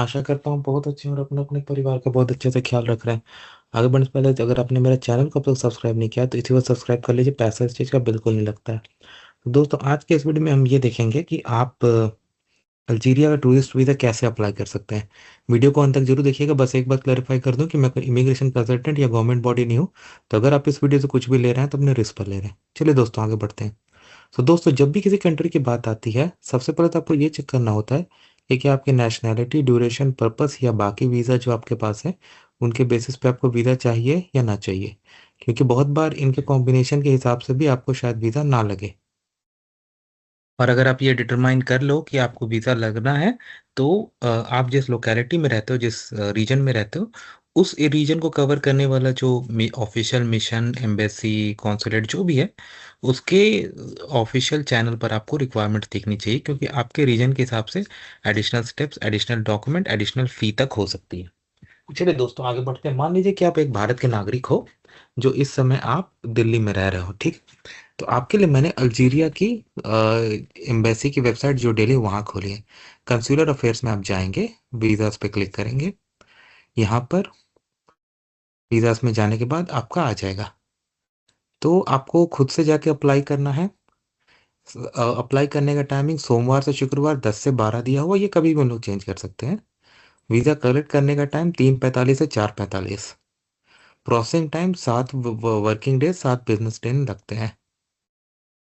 आशा करता हूँ बहुत अच्छे हैं और अपने अपने परिवार का बहुत अच्छे से ख्याल रख रहे हैं। आगे बढ़ने से पहले अगर आपने मेरा चैनल को अब तक सब्सक्राइब नहीं किया तो इसी वक्त सब्सक्राइब कर लीजिए, पैसा इस चीज़ का बिल्कुल नहीं लगता है। तो दोस्तों आज के इस वीडियो में हम ये देखेंगे कि आप अल्जीरिया का टूरिस्ट वीज़ा कैसे अप्लाई कर सकते हैं। वीडियो को अंत तक जरूर देखिएगा। बस एक बात क्लैरिफाई कर दूं कि मैं कोई इमिग्रेशन कंसल्टेंट या गवर्नमेंट बॉडी नहीं हूँ। तो अगर आप इस वीडियो से कुछ भी ले रहे हैं तो अपने रिस्क पर ले रहे हैं। चलिए दोस्तों आगे बढ़ते हैं। तो दोस्तों जब भी किसी कंट्री की बात आती है सबसे पहले तो आपको ये चेक करना होता है कि क्या आपकी नेशनैलिटी, ड्यूरेशन, पर्पस या बाकी वीज़ा जो आपके पास है उनके बेसिस पे आपको वीज़ा चाहिए या ना चाहिए, क्योंकि बहुत बार इनके कॉम्बिनेशन के हिसाब से भी आपको शायद वीज़ा ना लगे। और अगर आप ये डिटरमाइन कर लो कि आपको वीज़ा लगना है तो आप जिस लोकेलिटी में रहते हो, जिस रीजन में रहते हो, उस रीजन को कवर करने वाला जो ऑफिशियल मिशन, एम्बेसी, कॉन्सुलेट जो भी है, उसके ऑफिशियल चैनल पर आपको रिक्वायरमेंट देखनी चाहिए, क्योंकि आपके रीजन के हिसाब से additional steps, additional document, additional fee तक हो सकती है। चलिए दोस्तों आगे बढ़ते हैं। मान लीजिए कि आप एक भारत के नागरिक हो जो इस समय आप दिल्ली में रह रहे हो, ठीक। तो आपके लिए मैंने अल्जीरिया की एम्बेसी की वेबसाइट जो डेली वहाँ खोली है। कंस्यूलर अफेयर्स में आप जाएंगे, वीज़ास पे क्लिक करेंगे। यहाँ पर वीज़ास में जाने के बाद आपका आ जाएगा। तो आपको खुद से जाके अप्लाई करना है। अप्लाई करने का टाइमिंग सोमवार से शुक्रवार 10 से 12 दिया हुआ, ये कभी भी हम लोग चेंज कर सकते हैं। वीज़ा कलेक्ट करने का टाइम 3:45 से 4:45। Processing time 7 working days, 7 business day लगते हैं,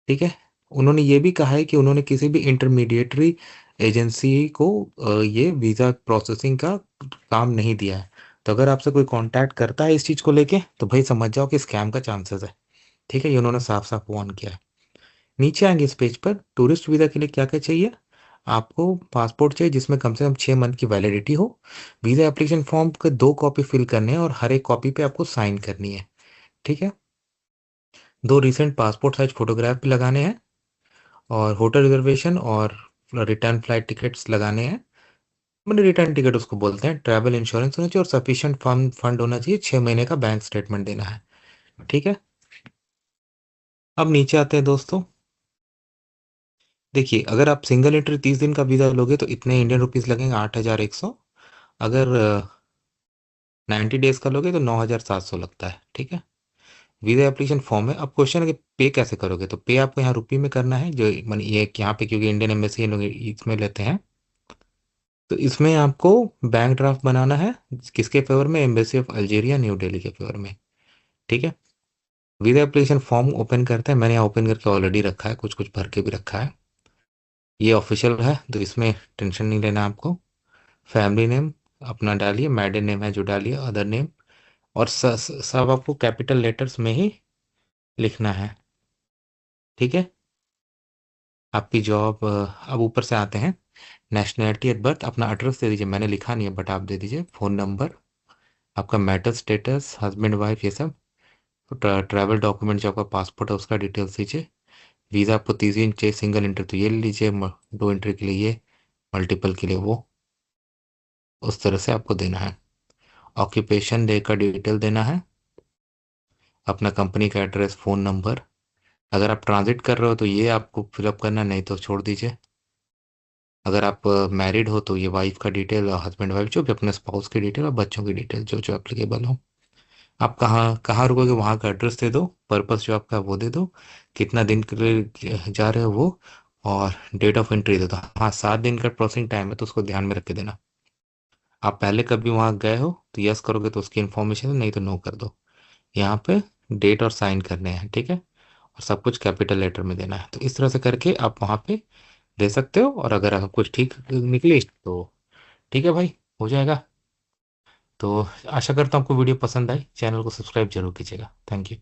ठीक है। उन्होंने ये भी कहा है कि उन्होंने किसी भी इंटरमीडिएटरी एजेंसी को ये वीज़ा प्रोसेसिंग का काम नहीं दिया है। तो अगर आपसे कोई कांटेक्ट करता है इस चीज़ को लेके तो भाई समझ जाओ कि स्कैम का चांसेस है, ठीक है। ये उन्होंने साफ साफ वार्न किया है। नीचे आएंगे इस पेज पर, टूरिस्ट वीज़ा के लिए क्या क्या चाहिए। आपको पासपोर्ट चाहिए जिसमें कम से कम 6 मंथ की वैलिडिटी हो। वीज़ा एप्लीकेशन फॉर्म के 2 कॉपी फिल करने हैं और हर एक कॉपी पे आपको साइन करनी है, ठीक है। 2 रिसेंट पासपोर्ट साइज फोटोग्राफ भी लगाने हैं और होटल रिजर्वेशन और रिटर्न फ्लाइट टिकट्स लगाने हैं। मैंने रिटर्न टिकट उसको बोलते हैं। ट्रैवल इंश्योरेंस होना चाहिए और सफिशिएंट फंड फंड होना चाहिए। 6 महीने का बैंक स्टेटमेंट देना है, ठीक है। अब नीचे आते हैं दोस्तों। देखिए अगर आप सिंगल एंट्री 30 दिन का वीज़ा लोगे तो इतने इंडियन रुपीस लगेंगे, 8,100। अगर 90 डेज का लोगे तो 9,700 लगता है, ठीक है। वीज़ा एप्लीकेशन फॉर्म है। अब क्वेश्चन है कि पे कैसे करोगे, तो पे आपको यहाँ रुपये में करना है, जो मन ये यहाँ पे क्योंकि इंडियन एम्बेसी लोग इसमें लेते हैं। तो इसमें आपको बैंक ड्राफ्ट बनाना है। किसके फेवर में? Embassy of Algeria new Delhi के फेवर में, ठीक है। वीजा एप्लीकेशन फॉर्म ओपन करते हैं। मैंने यहाँ ओपन करके ऑलरेडी रखा है, कुछ कुछ भर के भी रखा है। ये ऑफिशियल है तो इसमें टेंशन नहीं लेना आपको। फैमिली नेम अपना डालिए, मैरिड नेम है जो डालिए, अदर नेम। और सब आपको कैपिटल लेटर्स में ही लिखना है, ठीक है। आपकी जॉब, अब ऊपर से आते हैं। नेशनैलिटी एट बर्थ, अपना एड्रेस दे दीजिए। मैंने लिखा नहीं है बट आप दे दीजिए। फ़ोन नंबर, आपका मैरिटल स्टेटस, हस्बैंड वाइफ, ये सब। तो ट्रैवल डॉक्यूमेंट जो आपका पासपोर्ट है उसका डिटेल्स दीजिए। वीज़ा आपको 30 दिन चाहिए, सिंगल इंटर तो ये ले लीजिए, 2 इंटर के लिए ये, मल्टीपल के लिए वो, उस तरह से आपको देना है। ऑक्यूपेशन डे का डिटेल देना है, अपना कंपनी का एड्रेस, फ़ोन नंबर। अगर आप ट्रांजिट कर रहे हो तो ये आपको फिलअप करना, नहीं तो छोड़ दीजिए। अगर आप मैरिड हो तो ये वाइफ का डिटेल, और हस्बैंड वाइफ जो भी, अपने स्पाउस की डिटेल और बच्चों की डिटेल जो जो एप्लीकेबल हो। आप कहाँ कहाँ रुकोगे वहाँ का एड्रेस दे दो, पर्पस जो आपका वो दे दो, कितना दिन के लिए जा रहे हो वो, और डेट ऑफ एंट्री दे दो। हाँ, 7 दिन का प्रोसेसिंग टाइम है तो उसको ध्यान में रख के देना। आप पहले कभी वहाँ गए हो तो यस करोगे तो उसकी इन्फॉर्मेशन, नहीं तो नो कर दो। यहाँ पे डेट और साइन करने हैं, ठीक है। और सब कुछ कैपिटल लेटर में देना है। तो इस तरह से करके आप वहाँ पे दे सकते हो। और अगर आप कुछ ठीक निकली तो ठीक है भाई, हो जाएगा। तो आशा करता हूँ आपको वीडियो पसंद आई। चैनल को सब्सक्राइब जरूर कीजिएगा। Thank you.